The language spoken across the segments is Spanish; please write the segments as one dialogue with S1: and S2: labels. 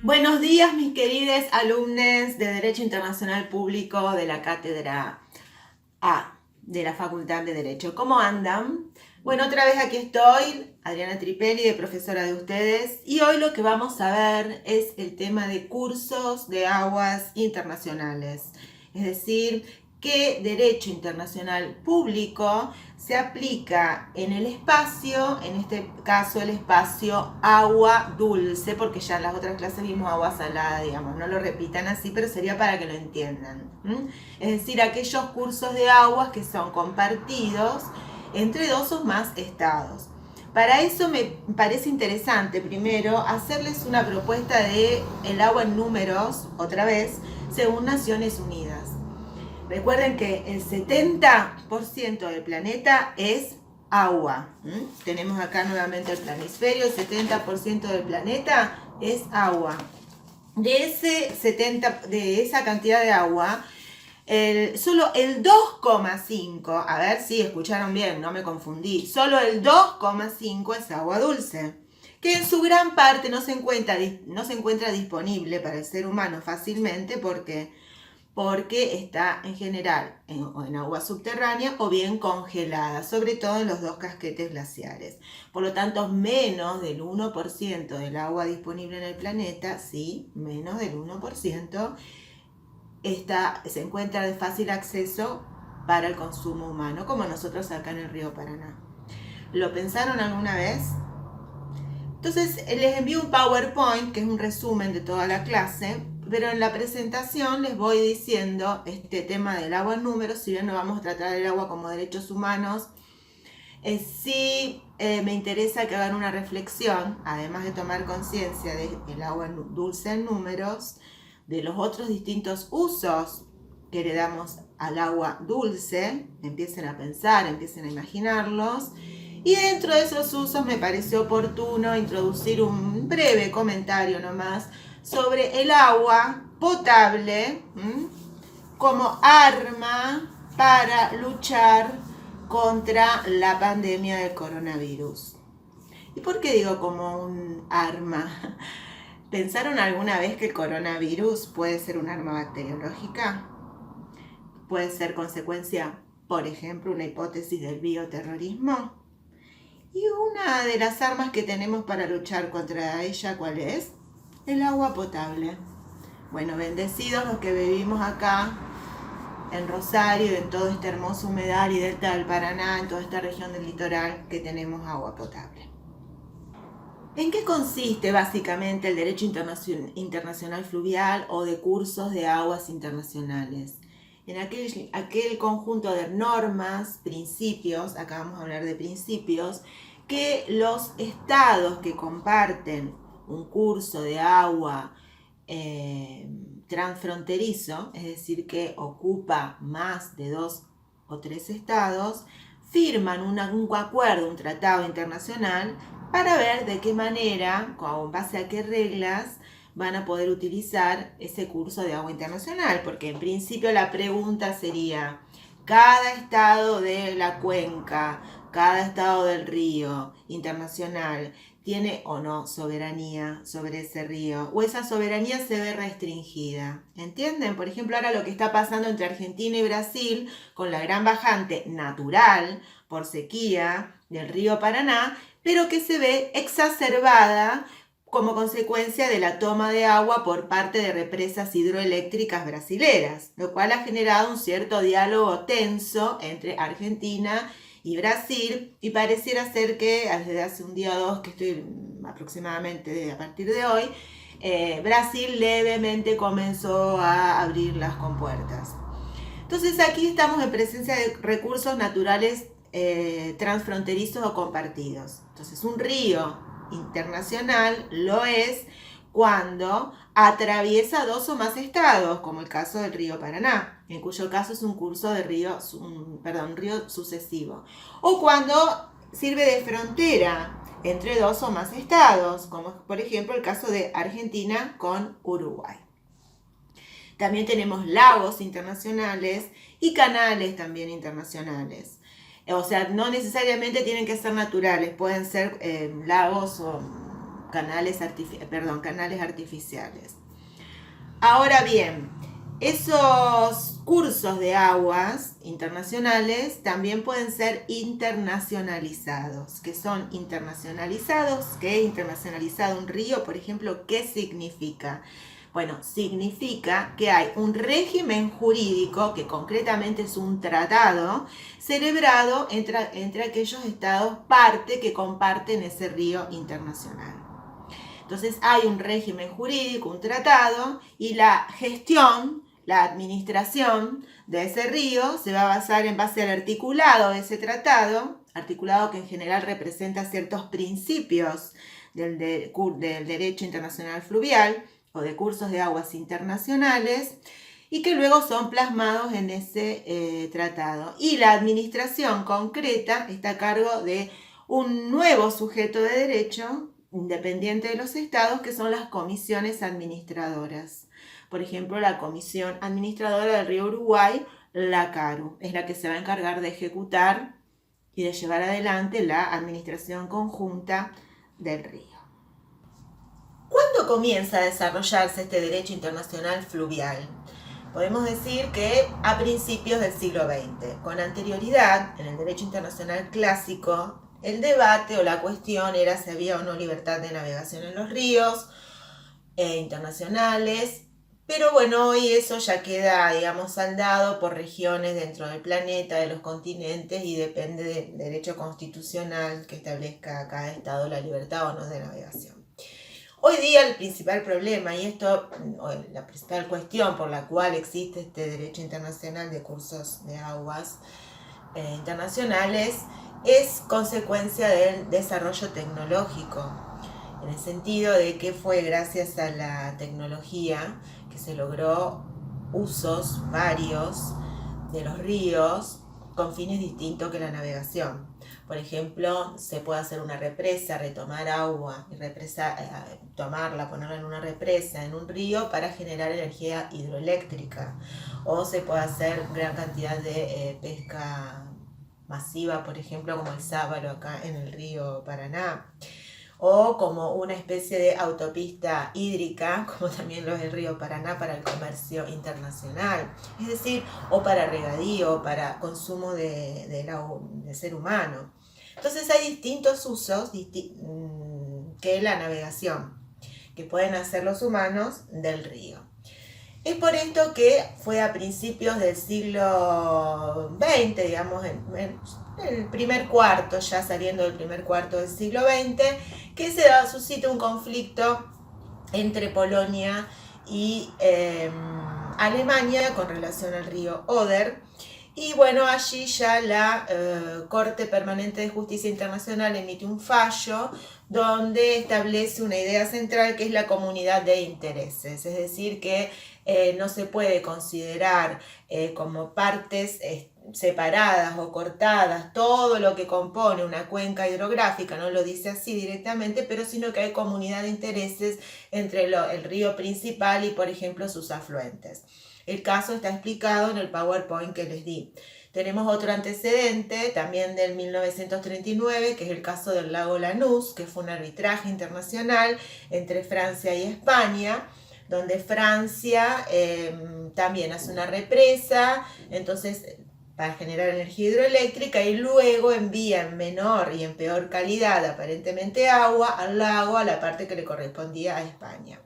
S1: Buenos días, mis queridos alumnos de Derecho Internacional Público de la Cátedra A de la Facultad de Derecho. ¿Cómo andan? Bueno, otra vez aquí estoy, Adriana Tripelli, de profesora de ustedes, y hoy lo que vamos a ver es el tema de cursos de aguas internacionales, es decir, qué derecho internacional público se aplica en el espacio, en este caso el espacio agua dulce, porque ya en las otras clases vimos agua salada, digamos, no lo repitan así, pero sería para que lo entiendan. Es decir, aquellos cursos de aguas que son compartidos entre dos o más estados. Para eso me parece interesante primero hacerles una propuesta de el agua en números, otra vez, según Naciones Unidas. Recuerden que el 70% del planeta es agua. Tenemos acá nuevamente el planisferio, el 70% del planeta es agua. De esa cantidad de agua, solo el 2,5, a ver si escucharon bien, no me confundí, solo el 2,5 es agua dulce, que en su gran parte no se encuentra disponible para el ser humano fácilmente porque está en general en agua subterránea o bien congelada, sobre todo en los dos casquetes glaciares. Por lo tanto, menos del 1% del agua disponible en el planeta, sí, menos del 1%, se encuentra de fácil acceso para el consumo humano, como nosotros acá en el río Paraná. ¿Lo pensaron alguna vez? Entonces les envío un PowerPoint, que es un resumen de toda la clase, pero en la presentación les voy diciendo este tema del agua en números, si bien no vamos a tratar el agua como derechos humanos, sí me interesa que hagan una reflexión, además de tomar conciencia del agua dulce en números, de los otros distintos usos que le damos al agua dulce, empiecen a pensar, empiecen a imaginarlos. Y dentro de esos usos me pareció oportuno introducir un breve comentario nomás sobre el agua potable como arma para luchar contra la pandemia del coronavirus. ¿Y por qué digo como un arma? ¿Pensaron alguna vez que el coronavirus puede ser un arma bacteriológica? ¿Puede ser consecuencia, por ejemplo, una hipótesis del bioterrorismo? Y una de las armas que tenemos para luchar contra ella, ¿cuál es? El agua potable. Bueno, bendecidos los que vivimos acá en Rosario, en todo este hermoso humedal y delta del Paraná, en toda esta región del litoral, que tenemos agua potable. ¿En qué consiste básicamente el derecho internacional fluvial o de cursos de aguas internacionales? En aquel conjunto de normas, principios, acá vamos a hablar de principios, que los estados que comparten un curso de agua transfronterizo, es decir, que ocupa más de 2 o 3 estados, firman un acuerdo, un tratado internacional para ver de qué manera, con base a qué reglas, van a poder utilizar ese curso de agua internacional, porque en principio la pregunta sería, cada estado de la cuenca, cada estado del río internacional, ¿tiene o no soberanía sobre ese río? ¿O esa soberanía se ve restringida? ¿Entienden? Por ejemplo, ahora lo que está pasando entre Argentina y Brasil con la gran bajante natural por sequía del río Paraná, pero que se ve exacerbada como consecuencia de la toma de agua por parte de represas hidroeléctricas brasileras, lo cual ha generado un cierto diálogo tenso entre Argentina y Brasil, y pareciera ser que desde hace un día o dos, que estoy aproximadamente a partir de hoy, Brasil levemente comenzó a abrir las compuertas. Entonces aquí estamos en presencia de recursos naturales transfronterizos o compartidos. Entonces un río internacional lo es cuando atraviesa 2 o más estados, como el caso del río Paraná, en cuyo caso es un curso de río sucesivo, o cuando sirve de frontera entre 2 o más estados, como por ejemplo el caso de Argentina con Uruguay. También tenemos lagos internacionales y canales también internacionales. O sea, no necesariamente tienen que ser naturales, pueden ser lagos canales artificiales. Ahora bien, esos cursos de aguas internacionales también pueden ser internacionalizados. ¿Qué son internacionalizados? ¿Qué es internacionalizado un río? Por ejemplo, ¿qué significa? Bueno, significa que hay un régimen jurídico, que concretamente es un tratado, celebrado entre aquellos estados parte que comparten ese río internacional. Entonces hay un régimen jurídico, un tratado, y la gestión, la administración de ese río se va a basar en base al articulado de ese tratado, articulado que en general representa ciertos principios del derecho internacional fluvial o de cursos de aguas internacionales, y que luego son plasmados en ese tratado. Y la administración concreta está a cargo de un nuevo sujeto de derecho independiente de los estados, que son las comisiones administradoras. Por ejemplo, la comisión administradora del río Uruguay, la CARU, es la que se va a encargar de ejecutar y de llevar adelante la administración conjunta del río. ¿Cuándo comienza a desarrollarse este derecho internacional fluvial? Podemos decir que a principios del siglo XX. Con anterioridad, en el derecho internacional clásico, el debate o la cuestión era si había o no libertad de navegación en los ríos internacionales, pero bueno, hoy eso ya queda, digamos, saldado por regiones dentro del planeta, de los continentes, y depende del derecho constitucional que establezca cada estado la libertad o no de navegación. Hoy día el principal problema, y esto, la principal cuestión por la cual existe este derecho internacional de cursos de aguas internacionales, es consecuencia del desarrollo tecnológico, en el sentido de que fue gracias a la tecnología que se logró usos varios de los ríos con fines distintos que la navegación. Por ejemplo, se puede hacer una represa, retomar agua y tomarla, ponerla en una represa, en un río, para generar energía hidroeléctrica. O se puede hacer gran cantidad de pesca masiva, por ejemplo, como el sábalo acá en el río Paraná, o como una especie de autopista hídrica, como también lo es el río Paraná, para el comercio internacional, es decir, o para regadío, para consumo del ser humano. Entonces hay distintos usos que la navegación, que pueden hacer los humanos del río. Es por esto que fue a principios del siglo XX, digamos, en el primer cuarto, ya saliendo del primer cuarto del siglo XX, que se suscita un conflicto entre Polonia y Alemania con relación al río Oder. Y bueno, allí ya la Corte Permanente de Justicia Internacional emite un fallo donde establece una idea central, que es la comunidad de intereses, es decir, que no se puede considerar como partes separadas o cortadas todo lo que compone una cuenca hidrográfica, no lo dice así directamente, pero sino que hay comunidad de intereses entre el río principal y, por ejemplo, sus afluentes. El caso está explicado en el PowerPoint que les di. Tenemos otro antecedente, también del 1939, que es el caso del lago Lanús, que fue un arbitraje internacional entre Francia y España, donde Francia también hace una represa, entonces, para generar energía hidroeléctrica, y luego envía en menor y en peor calidad, aparentemente, agua al lago, a la parte que le correspondía a España.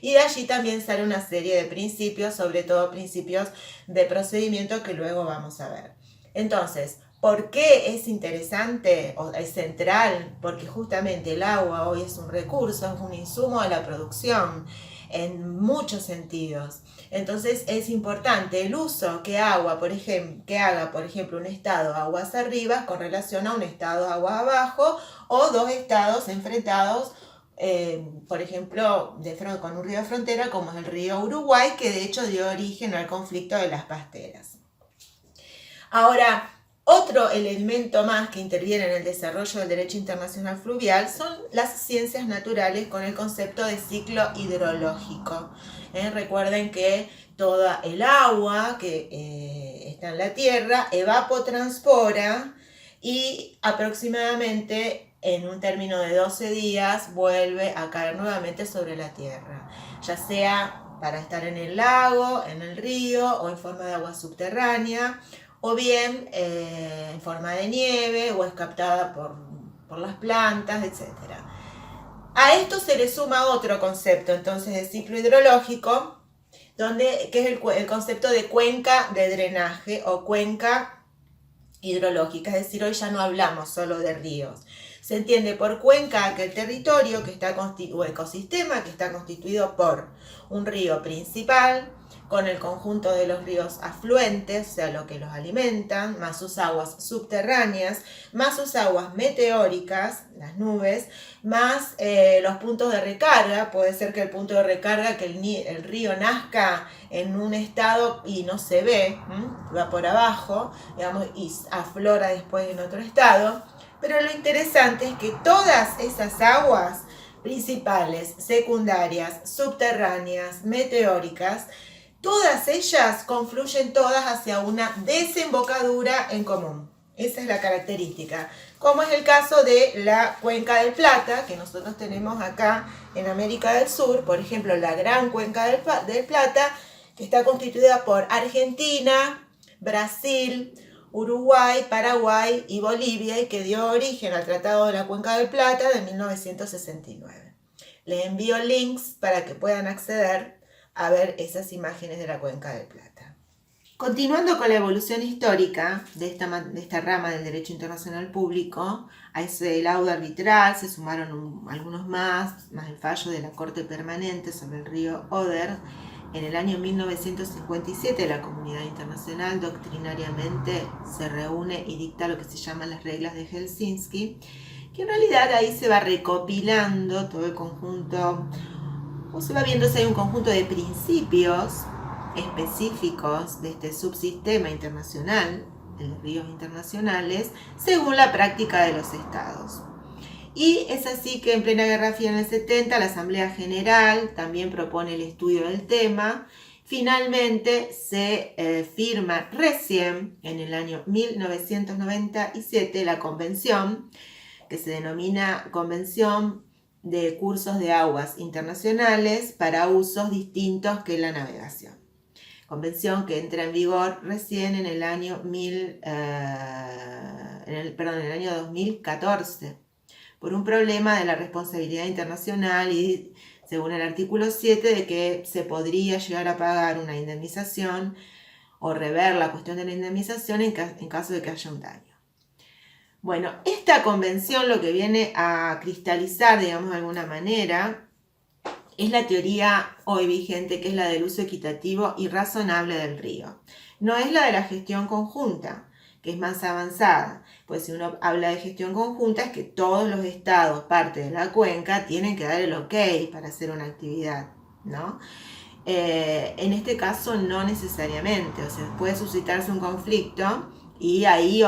S1: Y de allí también sale una serie de principios, sobre todo principios de procedimiento, que luego vamos a ver. Entonces, ¿por qué es interesante o es central? Porque justamente el agua hoy es un recurso, es un insumo de la producción en muchos sentidos. Entonces es importante el uso que haga, por ejemplo, un estado aguas arriba con relación a un estado aguas abajo, o dos estados enfrentados, por ejemplo, con un río de frontera como es el río Uruguay, que de hecho dio origen al conflicto de las pasteras. Ahora, otro elemento más que interviene en el desarrollo del derecho internacional fluvial son las ciencias naturales, con el concepto de ciclo hidrológico. Recuerden que toda el agua que está en la tierra evapotranspira, y aproximadamente en un término de 12 días vuelve a caer nuevamente sobre la Tierra, ya sea para estar en el lago, en el río o en forma de agua subterránea, o bien en forma de nieve o es captada por las plantas, etc. A esto se le suma otro concepto entonces de ciclo hidrológico, que es el concepto de cuenca de drenaje o cuenca hidrológica, es decir, hoy ya no hablamos solo de ríos. Se entiende por cuenca aquel territorio que está o ecosistema que está constituido por un río principal, con el conjunto de los ríos afluentes, o sea, lo que los alimentan, más sus aguas subterráneas, más sus aguas meteóricas, las nubes, más los puntos de recarga. Puede ser que el punto de recarga, que el río nazca en un estado y no se ve, va por abajo, digamos, y aflora después en otro estado. Pero lo interesante es que todas esas aguas principales, secundarias, subterráneas, meteóricas, todas ellas confluyen todas hacia una desembocadura en común. Esa es la característica. Como es el caso de la Cuenca del Plata, que nosotros tenemos acá en América del Sur, por ejemplo, la Gran Cuenca del Plata, que está constituida por Argentina, Brasil, Uruguay, Paraguay y Bolivia, y que dio origen al Tratado de la Cuenca del Plata de 1969. Les envío links para que puedan acceder a ver esas imágenes de la Cuenca del Plata. Continuando con la evolución histórica de esta rama del derecho internacional público, a ese laudo arbitral se sumaron algunos más el fallo de la Corte Permanente sobre el río Oder. En el año 1957 la comunidad internacional doctrinariamente se reúne y dicta lo que se llaman las reglas de Helsinki, que en realidad ahí se va recopilando todo el conjunto, o se va viendo si hay un conjunto de principios específicos de este subsistema internacional, de los ríos internacionales, según la práctica de los estados. Y es así que en plena Guerra Fría en el 70, la Asamblea General también propone el estudio del tema. Finalmente se firma recién en el año 1997 la convención, que se denomina Convención de Cursos de Aguas Internacionales para usos distintos que la navegación. Convención que entra en vigor recién en el año 2014. Por un problema de la responsabilidad internacional y según el artículo 7 de que se podría llegar a pagar una indemnización o rever la cuestión de la indemnización en caso de que haya un daño. Bueno, esta convención lo que viene a cristalizar, digamos de alguna manera, es la teoría hoy vigente, que es la del uso equitativo y razonable del río. No es la de la gestión conjunta, que es más avanzada, pues si uno habla de gestión conjunta es que todos los estados, parte de la cuenca, tienen que dar el ok para hacer una actividad, ¿no? En este caso no necesariamente, o sea, puede suscitarse un conflicto y ahí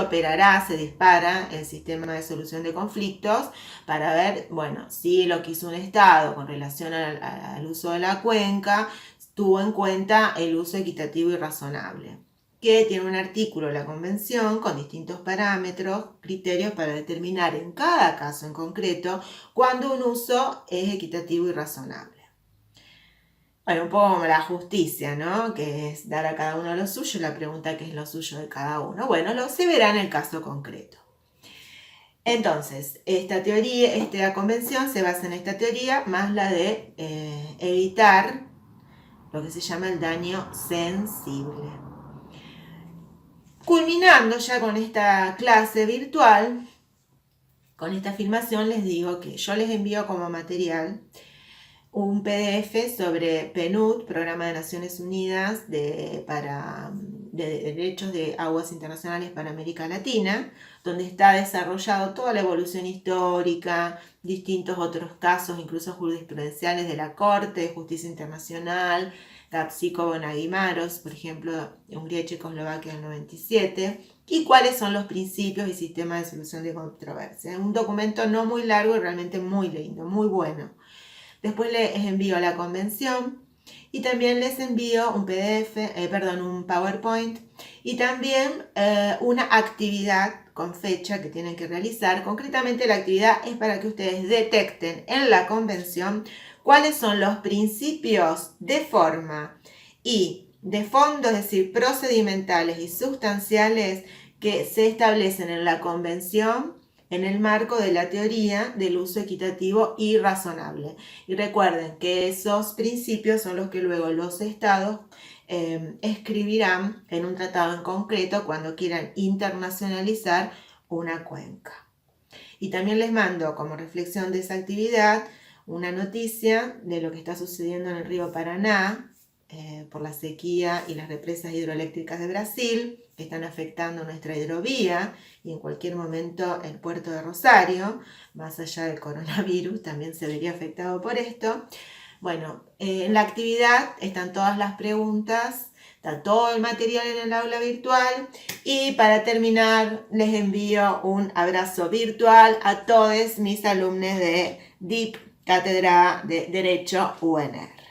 S1: se dispara el sistema de solución de conflictos para ver, bueno, si lo que hizo un estado con relación al uso de la cuenca tuvo en cuenta el uso equitativo y razonable, que tiene un artículo de la convención con distintos parámetros, criterios para determinar en cada caso en concreto cuándo un uso es equitativo y razonable. Bueno, un poco como la justicia, ¿no? Que es dar a cada uno lo suyo, la pregunta qué es lo suyo de cada uno. Bueno, se verá en el caso concreto. Entonces, esta convención se basa en esta teoría, más la de evitar lo que se llama el daño sensible. Culminando ya con esta clase virtual, con esta filmación les digo que yo les envío como material un PDF sobre PNUD, Programa de Naciones Unidas de Derechos de Aguas Internacionales para América Latina, donde está desarrollado toda la evolución histórica, distintos otros casos, incluso jurisprudenciales de la Corte de Justicia Internacional, Gapsico Bonagimaros, por ejemplo, Hungría y Checoslovaquia del 97, y cuáles son los principios y sistemas de solución de controversias. Es un documento no muy largo y realmente muy lindo, muy bueno. Después les envío la convención Y también les envío un PDF, un PowerPoint y también una actividad con fecha que tienen que realizar. Concretamente la actividad es para que ustedes detecten en la convención cuáles son los principios de forma y de fondo, es decir, procedimentales y sustanciales que se establecen en la convención en el marco de la teoría del uso equitativo y razonable. Y recuerden que esos principios son los que luego los estados escribirán en un tratado en concreto cuando quieran internacionalizar una cuenca. Y también les mando como reflexión de esa actividad una noticia de lo que está sucediendo en el río Paraná por la sequía y las represas hidroeléctricas de Brasil, que están afectando nuestra hidrovía y en cualquier momento el puerto de Rosario, más allá del coronavirus, también se vería afectado por esto. Bueno, en la actividad están todas las preguntas, está todo el material en el aula virtual y para terminar les envío un abrazo virtual a todos mis alumnos de DIP, Cátedra de Derecho UNR.